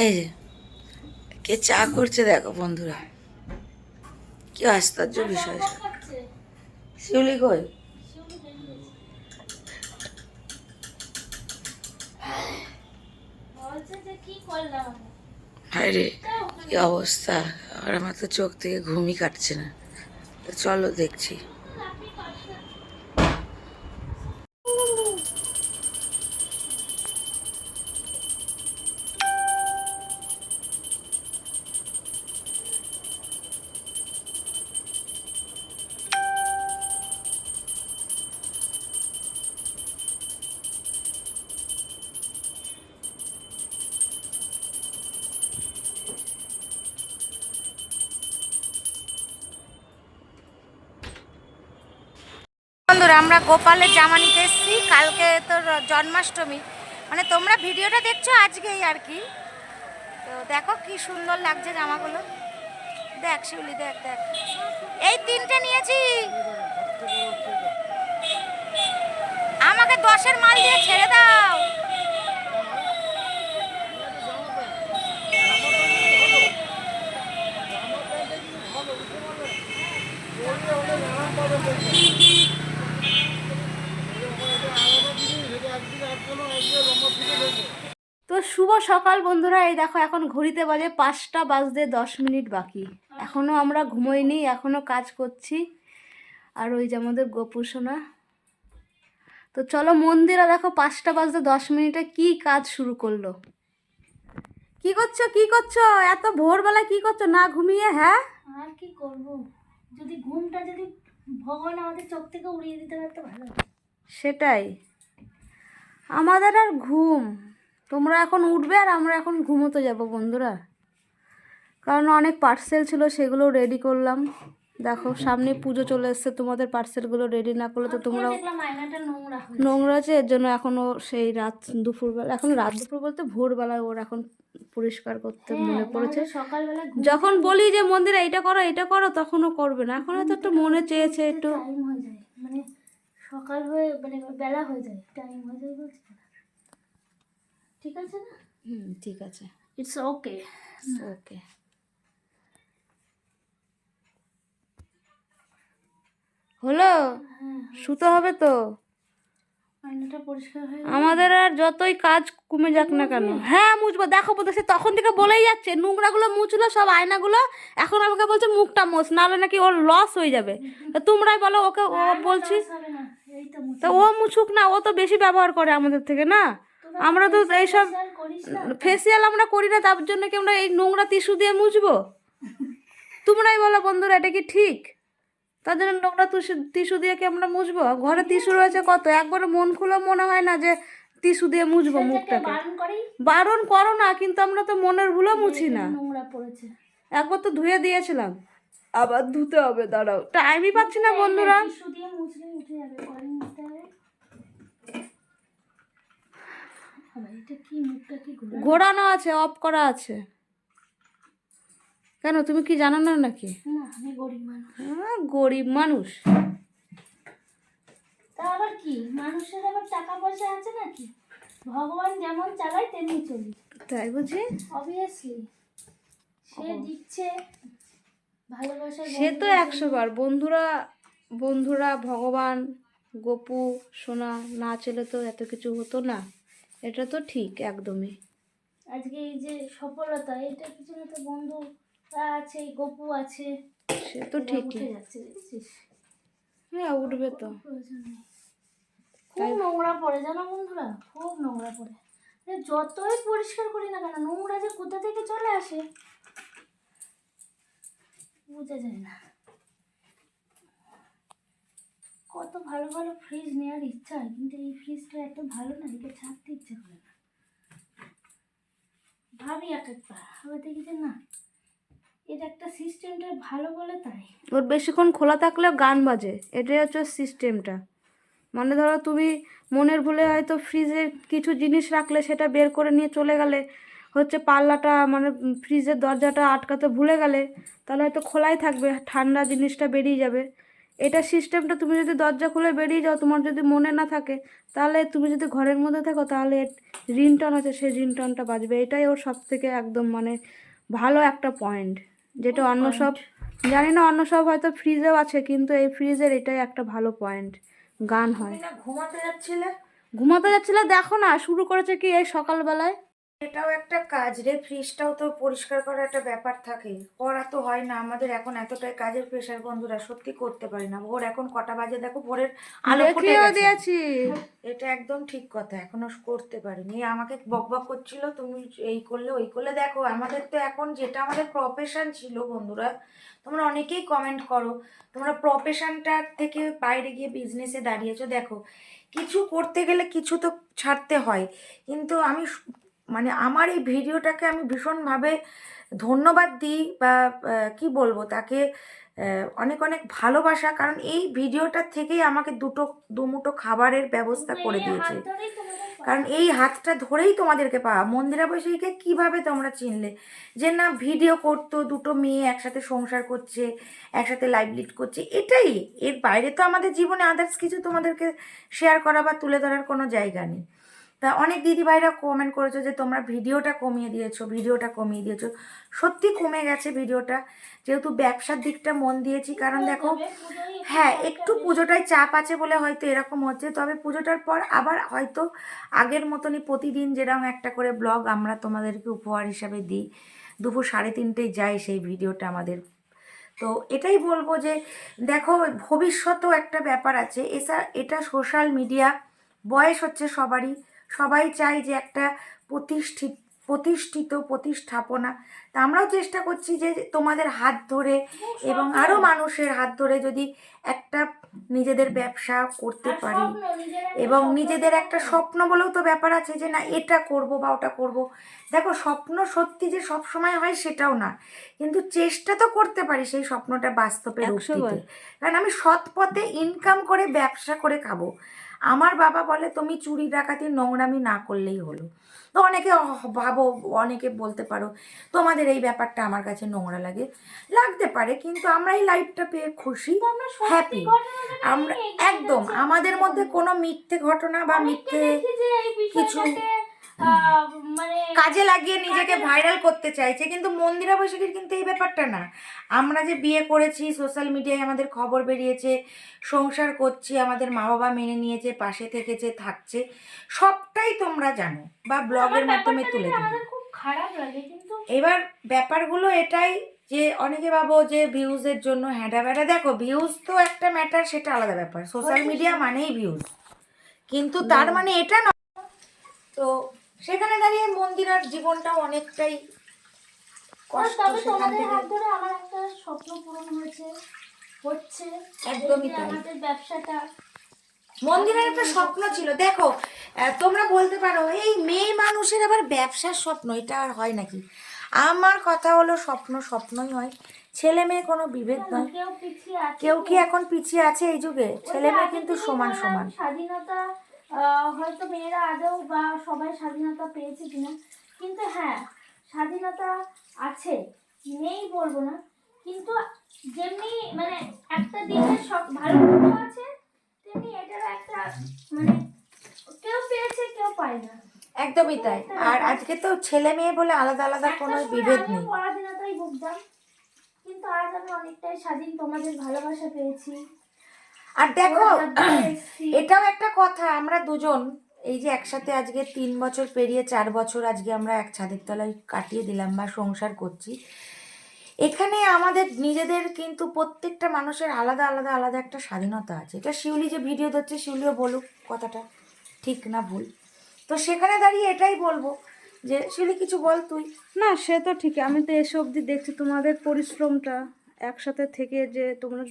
এই যে কে চা করছে দেখো বন্ধুরা, কি আশ্চর্য বিষয়। শিউলি কই? হায় রে, কি অবস্থা! আর আমার তো চোখ থেকে ঘুমই কাটছে না। চলো দেখছি। বন্ধুরা, আমরা গোপালের জামা নিতে এসেছি। কালকে তোর জন্মাষ্টমী, মানে তোমরা ভিডিওটা দেখছো আজকেই আর কি। তো দেখো কি সুন্দর লাগছে জামাগুলো। দেখ শিউলি, দেখ দেখ, এই 3টে নিয়েছি। আমাকে 10-এর মাল দিয়ে ছেড়ে দাও। তো শুভ সকাল বন্ধুরা, এই দেখো এখন ঘড়িতে বাজে 5টা বাজতে 10 মিনিট বাকি। এখনও আমরা ঘুমোইনি, এখনও কাজ করছি। আর ওই যে আমাদের গোপু সোনা। তো চলো মন্দিরে, দেখো 5টা বাজতে 10 মিনিটে কি কাজ শুরু করলো। কি করছো, কি করছো এত ভোরবেলা, কি করছো না ঘুমিয়ে? হ্যাঁ, আর কি করব, যদি ঘুমটা যদি ভগবান আমাদের চোখ থেকে উড়িয়ে দিতে পারতো ভালো। সেটাই, আমাদের আর ঘুম। তোমরা এখন উঠবে আর আমরা এখন ঘুমোতে যাব বন্ধুরা। কারণ অনেক পার্সেল ছিল, সেগুলো রেডি করলাম। দেখো সামনে পুজো চলে এসছে, তোমাদের পার্সেলগুলো রেডি না করলে তো তোমরা নোংরা আছে। এর জন্য এখনও সেই রাত দুপুরবেলা, এখন রাত দুপুর বলতে ভোরবেলা ওর এখন পরিষ্কার করতে মনে পড়েছে। সকালবেলা যখন বলি যে মন্দিরে এইটা করো এইটা করো, তখনও করবে না। এখন হয়তো একটু মনে চেয়েছে, একটু টাইম হয়ে যায়, মানে সকাল হয়ে মানে বেলা হয়ে যায়, টাইম হয়ে যায় বলছি। ঠিক আছে না? ঠিক আছে, ইটস ওকে ওকে। হলো, শুতে হবে তো। আয়নাটা পরিষ্কার হয়ে আমাদের আর যতই কাজ কমে যাক না কেন, হ্যাঁ মুছবো। দেখো বলতেছে, তখন থেকে বলেই যাচ্ছে নোংরাগুলো মুছলো সব আয়নাগুলো। এখন আমাকে বলছে মুখটা মোছ, নাহলে নাকি ওর লস হয়ে যাবে। তা তোমরাই বলো ওকে, ও বলছি তা ও মুছুক না, ও তো বেশি ব্যবহার করে আমাদের থেকে না। আমরা তো এইসব ফেসিয়াল আমরা করি না, তার জন্য কি আমরা এই নোংরা টিস্যু দিয়ে মুছবো? তোমরাই বলো বন্ধুরা, এটা কি ঠিক? তার জন্য নোংরা টিস্যু দিয়ে কি আমরা মুছবো? ঘরে টিস্যু রয়েছে কত, একবারে মন খুলে মনে হয় না যে টিস্যু দিয়ে মুছবো মুখটাকে। বারণ করো না, কিন্তু আমরা তো মনের ভুলও মুছি না। নোংরা পড়েছে, একবার তো ধুয়ে দিয়েছিলাম, আবার ধুতে হবে। দাঁড়াও, টাইমই পাচ্ছি না বন্ধুরা। টিস্যু দিয়ে মুছলে উঠে যাবে, পরে মুছতে হবে। এটা কি, মুখটা কি ঘোরানো আছে, অফ করা আছে। কেন, তুমি কি জানো না নাকি? না, আমি গরিব মানুষ। গরিব মানুষ তা আবার কি, মানুষের আবার টাকা পয়সা আছে নাকি? ভগবান যেমন চালায় তেমনি চলি, তাই বুঝি? অবভিয়াসলি সে দিচ্ছে ভালোবাসা, সে তো 100 বার। বন্ধুরা বন্ধুরা, ভগবান, গোপু সোনা না ছেলে তো এত কিছু হতো না। এটা তো ঠিক একদমই। আজকে এই যে সফলতা, এটার পিছনে তো বন্ধুরা আছে, গপু আছে। সে তো ঠিকই, যাচ্ছে দেখেছিস? হ্যাঁ উঠবে তো। খুব নোংরা পড়ে জানো বন্ধুরা, খুব নোংরা পড়ে। যতই পরিষ্কার করি না কেন, নোংরা যে কোথা থেকে চলে আসে বোঝা যায় না। কত ভালো ভালো ফ্রিজ নেওয়ার ইচ্ছা হয়, কিন্তু এই ফ্রিজটা এত ভালো না, এটা ছাড়তে ইচ্ছা করে না। ভাবি এক একবার, আবার দেখি যে না, এটা একটা সিস্টেমটা ভালো বলে তাই। ওর বেশিক্ষণ খোলা থাকলেও গান বাজে, এটাই হচ্ছে সিস্টেমটা। মানে ধরো তুমি মনের ভুলে হয়তো ফ্রিজে কিছু জিনিস রাখলে, সেটা বের করে নিয়ে চলে গেলে, হচ্ছে পাল্লাটা মানে ফ্রিজের দরজাটা আটকাতে ভুলে গেলে, তাহলে হয়তো খোলাই থাকবে, ঠান্ডা জিনিসটা বেরিয়ে যাবে। এটা সিস্টেমটা তুমি যদি দরজা খুলে বেরিয়ে যাও, তোমার যদি মনে না থাকে, তাহলে তুমি যদি ঘরের মধ্যে থাকো তাহলে রিংটন আছে, সেই রিংটনটা বাজবে। এটাই ওর সব থেকে একদম মানে ভালো একটা পয়েন্ট, যেটা অন্য সব জানি না, অন্য সব হয়তো ফ্রিজেও আছে, কিন্তু এই ফ্রিজের এটাই একটা ভালো পয়েন্ট, গান হয়। তুমি না ঘুমাতে যাচ্ছিলে? ঘুমাতে যাচ্ছিলে, দেখো না শুরু করেছে কি এই সকালবেলায়। এটাও একটা কাজ রে, ফ্রিজটাও তো পরিষ্কার করার একটা ব্যাপার থাকে, করা তো হয় না আমাদের। এখন এতটাই কাজের প্রেশার বন্ধুরা, সত্যি করতে পারি না। ভোর এখন কটা বাজে দেখো, ভোরের আলো ফুটে দেখিয়েও গেছে। দিয়েছি। এটা একদম ঠিক কথা, এখনো করতে পারিনি। আমাকে বকবক করছিল তুমি এই করলে ওই করলে। দেখো আমাদের তো এখন যেটা আমাদের প্রফেশন ছিল বন্ধুরা, তোমরা অনেকেই কমেন্ট করো তোমরা প্রফেশনটার থেকে বাইরে গিয়ে বিজনেসে দাঁড়িয়েছো। দেখো কিছু করতে গেলে কিছু তো ছাড়তে হয়, কিন্তু আমি মানে আমার এই ভিডিওটাকে আমি ভীষণভাবে ধন্যবাদ দিই, বা কি বলবো তাকে, অনেক অনেক ভালোবাসা। কারণ এই ভিডিওটার থেকেই আমাকে দুমুঠো খাবারের ব্যবস্থা করে দিয়েছে। কারণ এই হাতটা ধরেই তোমাদেরকে পাওয়া। মন্দিরা বৈশাখীকে কিভাবে তোমরা চিনলে? যে না ভিডিও করতো, দুটো মেয়ে একসাথে সংসার করছে, একসাথে লাইভ লিড করছে, এটাই। এর বাইরে তো আমাদের জীবনে আদার্স কিছু তোমাদেরকে শেয়ার করা বা তুলে ধরার কোনো জায়গা নেই। তা অনেক দিদিভাইরা কমেন্ট করেছো যে তোমরা ভিডিওটা কমিয়ে দিয়েছো। সত্যি কমে গেছে ভিডিওটা, যেহেতু ব্যবসার দিকটা মন দিয়েছি। কারণ দেখো হ্যাঁ, একটু পুজোটায় চাপ আছে বলে হয়তো এরকম হচ্ছে, তবে পুজোটার পর আবার হয়তো আগের মতনই প্রতিদিন যেরকম একটা করে ব্লগ আমরা তোমাদেরকে উপহার হিসাবে দিই। দুপুর 3:30টায় যায় সেই ভিডিওটা আমাদের। তো এটাই বলবো যে দেখো ভবিষ্যতেও একটা ব্যাপার আছে। এটা সোশ্যাল মিডিয়া, বয়স হচ্ছে সবারই, সবাই চায় যে একটা প্রতিষ্ঠাপনা। তা আমরাও চেষ্টা করছি যে তোমাদের হাত ধরে এবং আরও মানুষের হাত ধরে যদি একটা নিজেদের ব্যবসা করতে পারি, এবং নিজেদের একটা স্বপ্ন বলেও তো ব্যাপার আছে যে না এটা করব বা ওটা করব। দেখো স্বপ্ন সত্যি যে সব সময় হয় সেটাও না, কিন্তু চেষ্টা তো করতে পারি সেই স্বপ্নটা বাস্তবে রূপ 100 বার। দিতে। কারণ আমি সৎ পথে ইনকাম করে ব্যবসা করে খাবো। আমার বাবা বলে তুমি চুরি ডাকাতি নোংরামি না করলেই হলো। তো অনেকে ভাবো, অনেকে বলতে পারো তোমাদের এই ব্যাপারটা আমার কাছে নোংরা লাগতে পারে, কিন্তু আমরা এই লাইফটা পেয়ে খুশি, হ্যাপি। আমরা একদম আমাদের মধ্যে কোনো মিথ্যে ঘটনা বা মিথ্যে কিছু কাজে লাগিয়ে নিজেকে ভাইরাল করতে চাইছে, কিন্তু মন্দিরা বৈশাখীর কিন্তু এই ব্যাপারটা না। আমরা যে বিয়ে করেছি, সোশ্যাল মিডিয়ায় আমাদের খবর বেরিয়েছে, সংসার করছি, আমাদের মা বাবা মেনে নিয়েছে, পাশে থেকেছে, থাকছে, সবটাই তোমরা জানো বা ব্লগের মাধ্যমে তুলে দিই। খুব খারাপ লাগে কিন্তু এবার ব্যাপারগুলো এটাই যে অনেকে ভাবো যে ভিউজের জন্য হ্যাঁডা ব্যাডা। দেখো ভিউজ তো একটা ম্যাটার, সেটা আলাদা ব্যাপার, সোশ্যাল মিডিয়া মানেই ভিউজ, কিন্তু তার মানে এটা নয়। তো সেখানে দাঁড়িয়ে মন্দিরার জীবনটাও অনেকটাই কষ্ট। তবে সেখান তোমাদের থেকে হাত ধরে আমার একটা স্বপ্ন পূরণ হচ্ছে একদমই এই যে তাই। আমাদের ব্যবসাটা। মন্দিরের একটা স্বপ্ন ছিল। দেখো তোমরা বলতে পারো এই মেয়ে মানুষের আবার ব্যবসার স্বপ্ন, এটা আর হয় নাকি? আমার কথা হলো স্বপ্ন স্বপ্নই হয়, ছেলে মেয়ে কোনো বিভেদ নয়। কেউ পিছিয়ে আছে, কেউ কি এখন পিছিয়ে আছে এই যুগে? ছেলে মেয়ে কিন্তু সমান সমান। স্বাধীনতা হয়তো মেয়েরা আদৌ বা সবাই স্বাধীনতা পেয়েছে কিনা, কিন্তু হ্যাঁ স্বাধীনতা আছে, নেই বলবো না, কিন্তু যেমনি মানে একটা দিকের সব ভালো দিকও আছে, তেমনি এটারও একটা মানে কেউ পেয়েছে কেউ পায় না। একদমই তাই। আর আজকে তো ছেলে মেয়ে বলে আলাদা আলাদা কোনো বিভেদ নেই। পরাধীনতাই ভুগতাম, কিন্তু আজ আমি অনেকটাই স্বাধীন, তোমাদের ভালোবাসা পেয়েছি। আর দেখো এটাও একটা কথা, আমরা দুজন এই যে একসাথে আজকে 3 বছর পেরিয়ে 4 বছর আজকে আমরা এক ছাদের তলায় কাটিয়ে দিলাম বা সংসার করছি। এখানে আমাদের নিজেদের কিন্তু প্রত্যেকটা মানুষের আলাদা আলাদা আলাদা একটা স্বাধীনতা আছে। এটা শিউলি যে ভিডিও ধরছে, শিউলিও বলুক কথাটা ঠিক না ভুল। তো সেখানে দাঁড়িয়ে এটাই বলবো যে শিউলি কিছু বল তুই। না সে তো ঠিকই, আমি তো এসব অবধি দেখছি তোমাদের পরিশ্রমটা, একসাথে থেকে যে তোমরা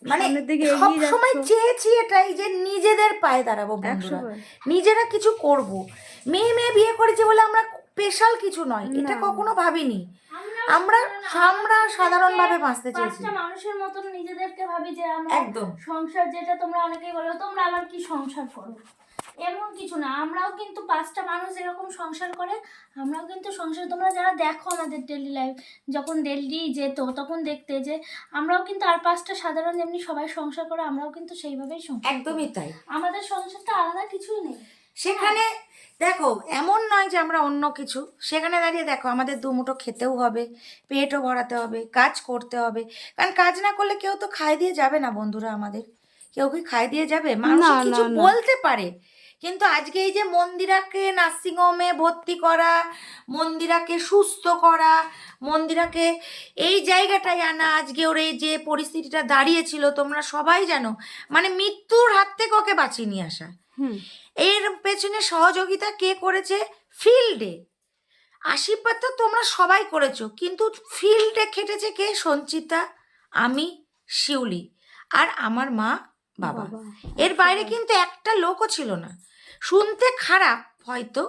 মানে সামনের দিকে সব এগিয়ে সময় যাচ্ছ। চেয়েছি এটাই যে নিজেদের পায়ে দাঁড়াবো বন্ধুরা, 100 বার। নিজেরা কিছু করব। মেয়ে বিয়ে করেছে বলে আমরা স্পেশাল কিছু নয়, এটা না। কখনো ভাবিনি। আমরা আমরা সাধারণভাবে বাঁচতে চেয়েছি, পাঁচটা মানুষের মতন নিজেদেরকে ভাবি যে আমরা একদম। সংসার, যেটা তোমরা অনেকেই বলো তোমরা আবার কি সংসার করো, এমন কিছু না, আমরাও কিন্তু 5টা মানুষ এরকম সংসার করে, আমরাও কিন্তু সংসার, তোমরা যারা দেখো আমাদের ডেলি লাইফ, যখন ডেলি যেত তখন দেখতে যে আমরাও কিন্তু আর 5টা সাধারণ যেমনি সবাই সংসার করে, আমরাও কিন্তু সেইভাবেই সংসার করি। একদমই তাই। আমাদের সংসারটা আলাদা কিছুই নেই। সেখানে দেখো এমন নয় যে আমরা অন্য কিছু, সেখানে দাঁড়িয়ে দেখো আমাদের দুমুঠো খেতেও হবে, পেটও ভরাতে হবে, কাজ করতে হবে। কারণ কাজ না করলে কেউ তো খাই দিয়ে যাবে না বন্ধুরা, আমাদের কেউ কি খাই দিয়ে যাবে? মানুষ না, কিছু না, না। বলতে পারে, কিন্তু আজকে এই যে মন্দিরাকে নার্সিংহোমে ভর্তি করা, মন্দিরাকে সুস্থ করা, মন্দিরাকে এই জায়গাটায় আনা, আজকে ওর এই যে পরিস্থিতিটা দাঁড়িয়েছিল তোমরা সবাই জানো, মানে মৃত্যুর হাত থেকে ওকে বাঁচিয়ে নিয়ে আসা। এর পেছনে সহযোগিতা কে করেছে? ফিল্ডে আশীর্বাদ তো তোমরা সবাই করেছো, কিন্তু ফিল্ডে খেটেছে কে? সঞ্চিতা, আমি, শিউলি আর আমার মা বাবা। এর বাইরে কিন্তু একটা লোকও ছিল না। শুনতে খারাপ হয়তো,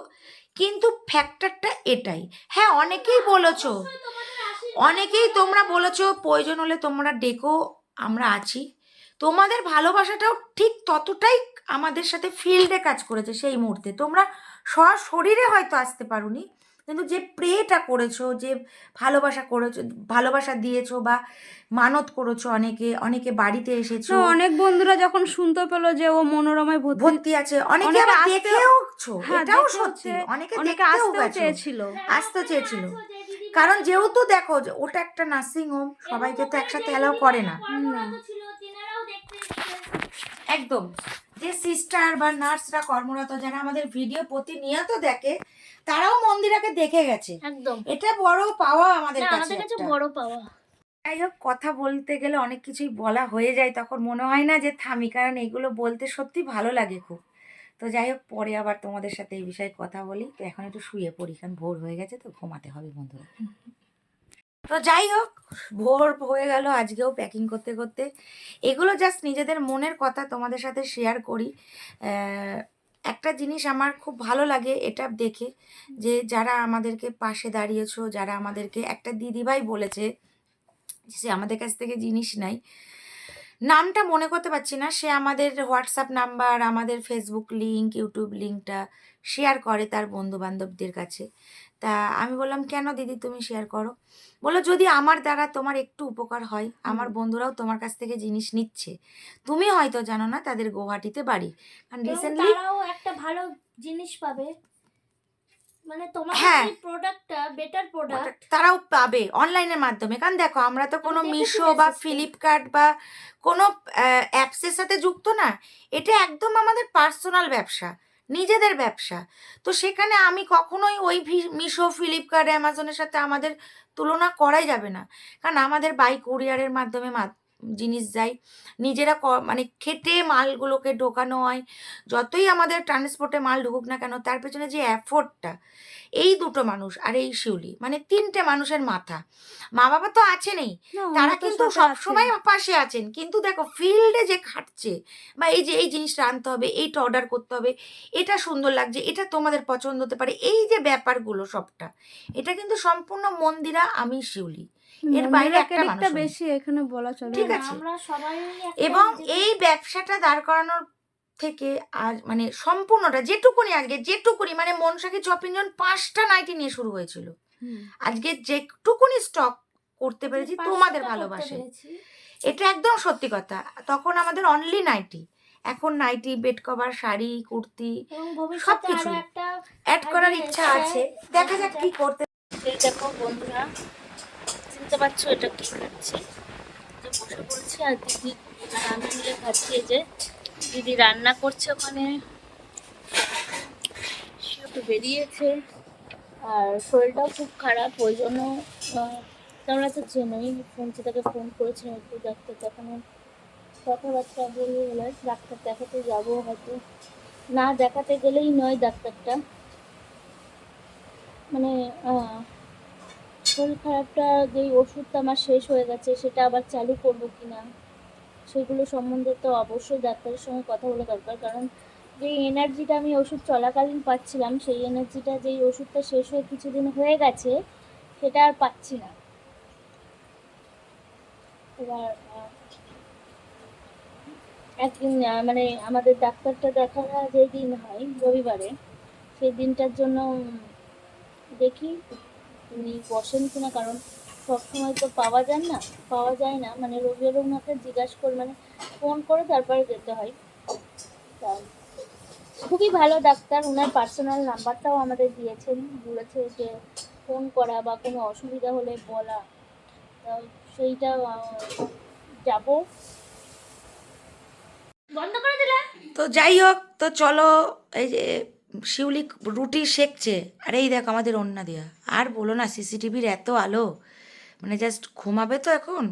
কিন্তু ফ্যাক্টরটা এটাই। হ্যাঁ, অনেকেই বলেছো, অনেকেই তোমরা বলেছো প্রয়োজন হলে তোমরা ডেকো, আমরা আছি। তোমাদের ভালোবাসাটাও ঠিক ততটাই আমাদের সাথে ফিল্ডে কাজ করেছে সেই মুহূর্তে। তোমরা সশরীরে হয়তো আসতে পারোনি, কিন্তু যে প্রেটা করেছো, যে ভালোবাসা করেছো, ভালোবাসা দিয়েছো বা মানত করেছো, অনেকে অনেকে বাড়িতে এসেছো, না, অনেক বন্ধুরা যখন শুনতে পেলো যে ও মনোরমায় ভর্তি আছে, অনেকে অনেকে আবার আসতেও- দেখেওছো, হ্যাঁ, এটাও দেখেওছে, সত্যি, অনেকে অনেকে দেখতেও আসতেও গেছো, চেয়েছিল। আসতে চেয়েছিল। কারণ যেহেতু দেখো যে ওটা একটা নার্সিং হোম, সবাইকে তো একসাথে অ্যালাউ করে না। একদম, যে সিস্টার বা নার্সরা কর্মরত যারা আমাদের ভিডিও প্রতিনিয়ত দেখে, তারাও মন্দিরাকে দেখে গেছে। একদম, এটা বড় পাওয়া আমাদের না, কাছে আমাদের কাছে একটা। বড় পাওয়া। যাই হোক, কথা বলতে গেলে অনেক কিছুই বলা হয়ে যায়, তখন মনে হয় না যে থামি, কারণ এগুলো বলতে সত্যি ভালো লাগে খুব। তো যাই হোক, পরে আবার তোমাদের সাথে এই বিষয়ে কথা বলি। তো এখন একটু শুয়ে পড়ি, কারণ ভোর হয়ে গেছে, তো ঘুমাতে হবে বন্ধুরা। তো যাই হোক, ভোর হয়ে গেল আজকেও প্যাকিং করতে করতে। এগুলো জাস্ট নিজেদের মনের কথা তোমাদের সাথে শেয়ার করি। একটা জিনিস আমার খুব ভালো লাগে এটা দেখে, যে যারা আমাদেরকে পাশে দাঁড়িয়েছো, যারা আমাদেরকে, একটা দিদিভাই বলেছে সে আমাদের কাছ থেকে জিনিস নাই, নামটা মনে করতে পারছি না, সে আমাদের হোয়াটসঅ্যাপ নাম্বার, আমাদের ফেসবুক লিঙ্ক, ইউটিউব লিঙ্কটা শেয়ার করে তার বন্ধু বান্ধবদের কাছে। তা আমি বললাম, কেন দিদি তুমি শেয়ার করো? বলো, যদি আমার দ্বারা তোমার একটু উপকার হয়, আমার বন্ধুরাও তোমার কাছ থেকে জিনিস নিচ্ছে, তুমি হয়তো জানো না তাদের গুয়াহাটিতে বাড়ি, কারণ এবং রিসেন্টলি, তারাও একটা ভালো জিনিস পাবে, মানে তোমাদের হ্যাঁ, যে প্রোডাক্টটা বেটার প্রোডাক্ট। তারাও পাবে অনলাইনের মাধ্যমে। কারণ দেখো, আমরা তো কোনো দেখেছি মিশো বা message টা। ফ্লিপকার্ট বা কোনো অ্যাপসের সাথে যুক্ত না, এটা একদম আমাদের পার্সোনাল ব্যবসা, নিজেদের ব্যবসা। তো সেখানে আমি কখনোই ওই মিশো, ফ্লিপকার্ট, অ্যামাজনের সাথে আমাদের তুলনা করাই যাবে না। কারণ আমাদের বাই কুরিয়ারের মাধ্যমে জিনিস যায়, নিজেরা মানে খেটে মালগুলোকে ঢোকানো হয়। যতই আমাদের ট্রান্সপোর্টে মাল ঢুকুক না কেন, তার পেছনে যে এফোর্টটা, এই দুটো মানুষ আর এই শিউলি, মানে 3টে মানুষের মাথা। মা বাবা তো আছেনই, না, তারা ওরা তো কিন্তু সাথে সবসময় আছে। পাশে আছেন, কিন্তু দেখো ফিল্ডে যে খাটছে, বা এই যে এই জিনিসটা আনতে হবে, এইটা অর্ডার করতে হবে, এটা সুন্দর লাগছে, এটা তোমাদের পছন্দ হতে পারে, এই যে ব্যাপারগুলো সবটা, এটা কিন্তু সম্পূর্ণ মন্দিরা, আমি শিউলি, এর বাইরে মন্দিরা একটা ক্রেডিটটা মানুষ নেই। বেশি এখানে বলা চলে ঠিক না। আছে। আমরা সবাই এবং এই ব্যবসাটা দাঁড় করানোর থেকে আজ মানে সম্পূর্ণটা যেটুকুনি, আজকে যেটুকুনি, মানে মনসাকে চপিঞ্জন 5টা নাইটি নিয়ে শুরু হয়েছিল, আজকে যেটুকুনি স্টক করতে পেরেছি তোমাদের ভালোবাসে, এটা একদম সত্যি কথা। তখন আমাদের অনলি নাইটি, এখন nighty, bed cover, sari, kurti, সবকিছু অ্যাড করার ইচ্ছা আছে। দেখা যাক কি করতে। এই দেখো বন্ধুরা, চিনতে পারছো এটা কি খাচ্ছি? যে বসে পড়ছি আর দিদি আর আমি মিলে খাচ্ছি। এই যে দিদি রান্না করছে ওখানে, সে একটু বেরিয়েছে আর শরীরটাও খুব খারাপ, ওই জন্য তোমরা তো চেনোই, সঞ্চিতাকে ফোন করেছিলাম একটু ডাক্তার দেখানো, কথাবার্তা বলে গেলে ডাক্তার দেখাতে যাবো, হয়তো না দেখাতে গেলেই নয়, ডাক্তারটা মানে শরীর খারাপটা যেই ওষুধটা আমার শেষ হয়ে গেছে, সেটা আবার চালু করবো কিনা, সেগুলো সম্বন্ধে তো অবশ্যই ডাক্তারের সঙ্গে কথা বলা দরকার। কারণ যেই এনার্জিটা আমি ওষুধ চলাকালীন পাচ্ছিলাম, সেই এনার্জিটা যেই ওষুধটা শেষ হয়ে কিছুদিন হয়ে গেছে, সেটা আর পাচ্ছি না। এবার একদিন মানে আমাদের ডাক্তারটা দেখা যেই দিন হয় রবিবারে, সেই দিনটার জন্য দেখি উনি বসেন কিনা, কারণ সবসময় তো পাওয়া যায় না, মানে রবিবারে ওনাকে জিজ্ঞাসা করে মানে ফোন করে তারপরে যেতে হয়। তা খুবই ভালো ডাক্তার, ওনার পার্সোনাল নাম্বারটাও আমাদের দিয়েছেন, বলেছে যে ফোন করা বা কোনো অসুবিধা হলে বলা। তা সেইটা যাব। বন্ধ করে দিলে? তো যাই হোক, তো চলো, এই যে শিউলি রুটি সেকছে, আর এই দেখো আমাদের ওন্না দেওয়া। আর বলো না, সিসিটিভির এত আলো, মানে জাস্ট ঘুমাবে তো এখন,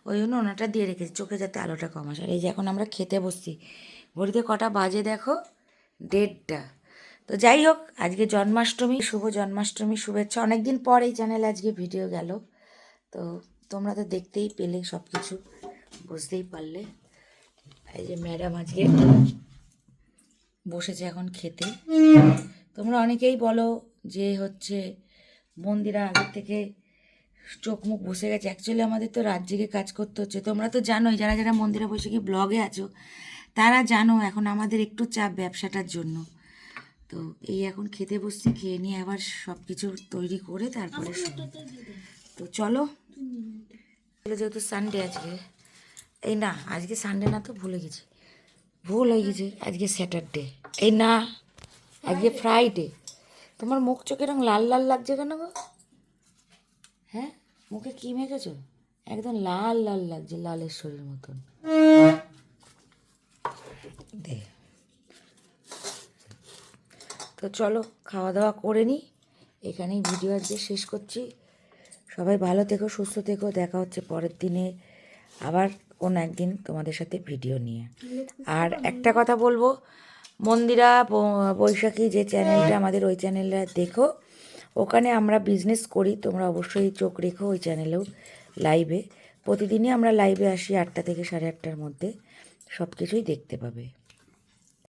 ওই জন্য ওনাটা দিয়ে রেখেছি চোখে যাতে আলোটা কম আসে। আর এই যে এখন আমরা খেতে বসছি, ঘড়িতে কটা বাজে দেখো, 1:30। তো যাই হোক, আজকে জন্মাষ্টমী, শুভ জন্মাষ্টমী শুভেচ্ছা। অনেক দিন পর এই চ্যানেলে আজকে ভিডিও গেল, তো তোমরা তো দেখতেই পেলে, সব কিছু বুঝতেই পারলে। এই যে ম্যাডাম আজকে বসেছে এখন খেতে। তোমরা অনেকেই বলো যে হচ্ছে মন্দিরা আগের থেকে চোখ মুখ বসে গেছে। অ্যাকচুয়ালি আমাদের তো রাত জেগে কাজ করতে হচ্ছে। তোমরা তো জানোই, যারা যারা মন্দিরে বসে কি ব্লগে আছো তারা জানো এখন আমাদের একটু চাপ ব্যবসাটার জন্য। তো এই এখন খেতে বসছি, খেয়ে নিয়ে আবার সব কিছু তৈরি করে তারপরে তো চলো। যেহেতু সানডে আজকে, এই না আজকে সানডে না, তো ভুলে গেছি, ভুল হয়ে গেছে, আজকে স্যাটারডে। এই না, আজকে ফ্রাইডে। তোমার মুখ চোখ এরকম লাল লাল লাগছে কেন গো? হ্যাঁ, মুখে কি মেখেছো? একদম লাল লাল লাগছে, লালেশ্বরীর মতন। দে, তো চলো খাওয়া দাওয়া করে নিই, এখানেই ভিডিও আজকে শেষ করছি। সবাই ভালো থেকো, সুস্থ থেকো, দেখা হচ্ছে পরের দিনে আবার কোনো একদিন তোমাদের সাথে ভিডিও নিয়ে। আর একটা কথা বলবো, মন্দিরা বৈশাখী যে চ্যানেলটা আমাদের, ওই চ্যানেলটা দেখো, ওখানে আমরা বিজনেস করি, তোমরা অবশ্যই চোখ রেখো ওই চ্যানেলেও। লাইভে প্রতিদিনই আমরা লাইভে আসি 8টা থেকে 8:30টার মধ্যে, সব কিছুই দেখতে পাবে।